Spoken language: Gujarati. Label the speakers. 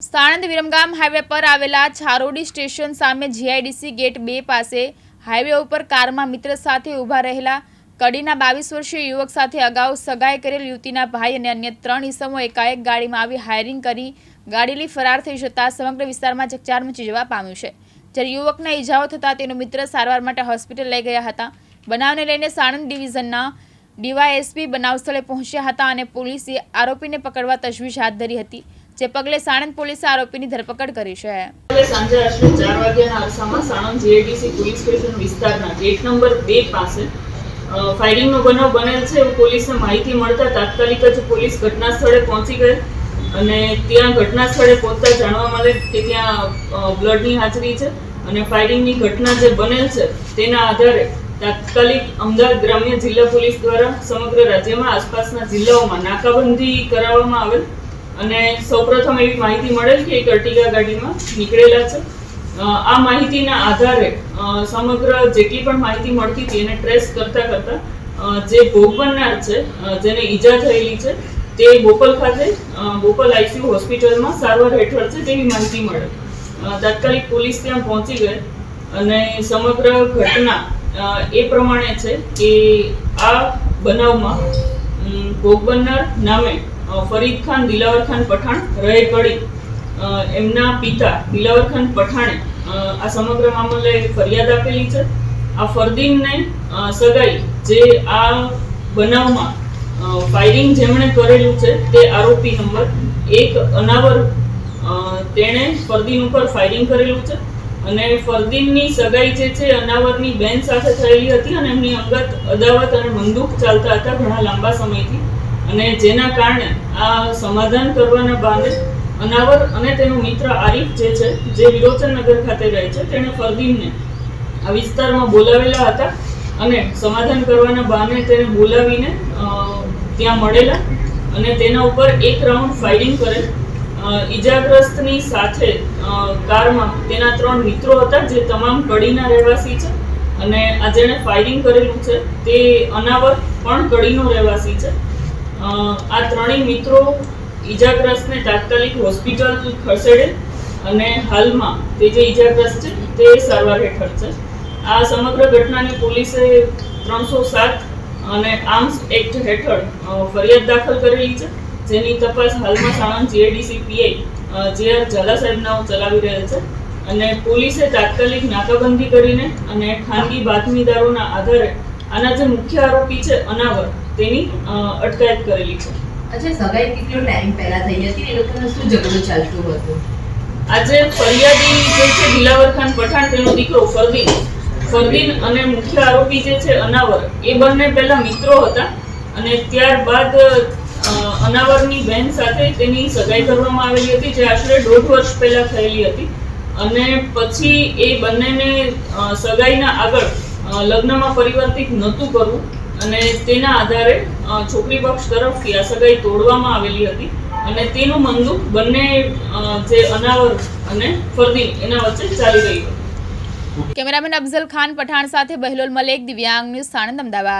Speaker 1: સાણંદ વિરમગામ હાઈવે પર આવેલા છારોડી સ્ટેશન સામે જીઆઈડીસી ગેટ 2 પાસે હાઈવે ઉપર કારમાં મિત્ર સાથે ઊભા રહેલા કડીના 22 વર્ષીય યુવક સાથે અગાઉ સગાઈ કરેલ યુવતીના ભાઈ અને અન્ય 3 ઈસમો એકાએક ગાડીમાં આવી હાયરિંગ કરી ગાડી લઈ ફરાર થઈ જતા સમગ્ર વિસ્તારમાં ચકચાર મચી જવા પામ્યું છે। જ્યારે યુવકને ઈજાઓ થતા તેનો મિત્ર સારવાર માટે હોસ્પિટલ લઈ ગયા હતા। બનાવને લઈને સાણંદ ડિવિઝનના ડીવાયએસપી બનાવ સ્થળે પહોંચ્યા હતા અને પોલીસે આરોપીને પકડવા તજવીજ હાથ ધરી હતી। જે પગલે સાણંદ પોલીસે આરોપીની ધરપકડ કરી છે।
Speaker 2: સાંજે આશરે 4 વાગ્યાના અરસામાં સાણંદ જીઆઈડીસી પોલીસ સ્ટેશન વિસ્તારના ગેટ નંબર 2 પાસે ફાયરિંગનો બનાવ બનેલ છે એવું પોલીસને માહિતી મળતા તાત્કાલિક જ પોલીસ ઘટના સ્થળે પહોંચી ગઈ અને ત્યાં ઘટના સ્થળે પહોંચતા જાણવા મળે કે ત્યાં બ્લડની હાજરી છે અને ફાયરિંગની ઘટના જે બનેલ છે તેના આધારે તાત્કાલિક અમદાવાદ ગ્રામ્ય જિલ્લા પોલીસ દ્વારા સમગ્ર રાજ્યમાં આસપાસના જિલ્લાઓમાં નાકાબંધી કરાવવામાં આવેલ અને સૌપ્રથમ એવી માહિતી મળેલ કે એક અર્ટિગા ગાડીમાં નીકળેલા છે। આ માહિતીના આધારે સમગ્ર જેટલી પણ માહિતી મળતી હતી એને ટ્રેસ કરતા જે ભોગ બનનાર છે જેને ઈજા થયેલી છે તે બોપલ ખાતે બોપલ આઈસીયુ હોસ્પિટલમાં સારવાર હેઠળ છે તેવી માહિતી મળે। તાત્કાલિક પોલીસ ત્યાં પહોંચી ગઈ અને સમગ્ર ઘટના એ પ્રમાણે છે કે આ બનાવમાં ભોગ બનનાર નામે ફરીદ ખાન દિલાવર ખાન પઠાણ રહે કડી એમના પિતા દિલાવર ખાન પઠાણે આ સમગ્ર મામલે ફરિયાદ આપેલી છે। આ ફરદીનને સગાઈ જે આ બનાવમાં ફાયરિંગ જેમણે કરેલું છે તે આરોપી નંબર 1 અનાવર તેણે ફરદીન ઉપર ફાયરિંગ કરેલું છે અને ફરદીનની સગાઈ જે છે અનાવરની બેન સાથે થયેલી હતી અને એમની અંગત અદાવત અને બંદૂક ચાલતા હતા ઘણા લાંબા સમયથી અને જેના કારણે આ સમાધાન કરવાના બહાને અનાવર અને તેનો મિત્ર આરીફ જે છે જે વિરોચનનગર ખાતે રહે છે તેણે ફરદીનને આ વિસ્તારમાં બોલાવેલા હતા અને સમાધાન કરવાના બહાને તેને બોલાવીને ત્યાં મળેલા અને તેના ઉપર એક રાઉન્ડ ફાયરિંગ કરેલ। ઈજાગ્રસ્તની સાથે કારમાં તેના 3 મિત્રો હતા જે તમામ કડીના રહેવાસી છે અને આ જેણે ફાયરિંગ કરેલું છે તે અનાવર પણ કડીનો રહેવાસી છે। આ 3 મિત્રો ઈજાગ્રસ્તને તાત્કાલિક હોસ્પિટલ ખસેડે અને હાલમાં તે જે ઈજાગ્રસ્ત છે તે સારવાર હેઠળ છે। આ સમગ્ર ઘટનાની પોલીસે 307 અને આર્મ્સ એક્ટ હેઠળ ફરિયાદ દાખલ કરેલી છે જેની તપાસ હાલમાં સાણંદ જીઆઈડીસી પીઆઈ જે.આર. ઝાલા સાહેબ નાઓ ચલાવી રહેલ છે અને પોલીસે તાત્કાલિક નાકાબંધી કરીને અને ખાનગી બાતમીદારોના આધારે આના જે મુખ્ય આરોપી છે અનાવર તેની અટકાયત કરેલી છે।
Speaker 3: અચ્છા, સગાઈ કેટલો ટાઈમ પહેલા થઈ હતી? એ લોકોનો શું ઝઘડો ચાલતો હતો?
Speaker 2: આજે ફરિયાદી જે છે દિલાવર ખાન પઠાણ તેનો દીકરો ફરદીન અને મુખ્ય આરોપી જે છે અનાવર એ બંને પહેલા મિત્રો હતા અને ત્યારબાદ અનાવરની બહેન સાથે તેની સગાઈ કરવામાં આવેલી હતી જે આશરે 1.5 વર્ષ પહેલા થયેલી હતી અને પછી એ બંનેને સગાઈના આગળ લગ્નમાં પરિવર્તિત નહોતું કરવું અને તેના આધારે છોકરી પક્ષ તરફથી આ સગાઈ તોડવામાં આવેલી હતી અને તેનું મંદુક બંને જે અનાવર અને ફરદીન એના વચ્ચે ચાલી રહી હતી।
Speaker 1: કેમેરામેન અફઝલ ખાન પઠાણ સાથે બહેલોલ મલેક, દિવ્યાંગ ન્યૂઝ, સાણંદ, અમદાવાદ।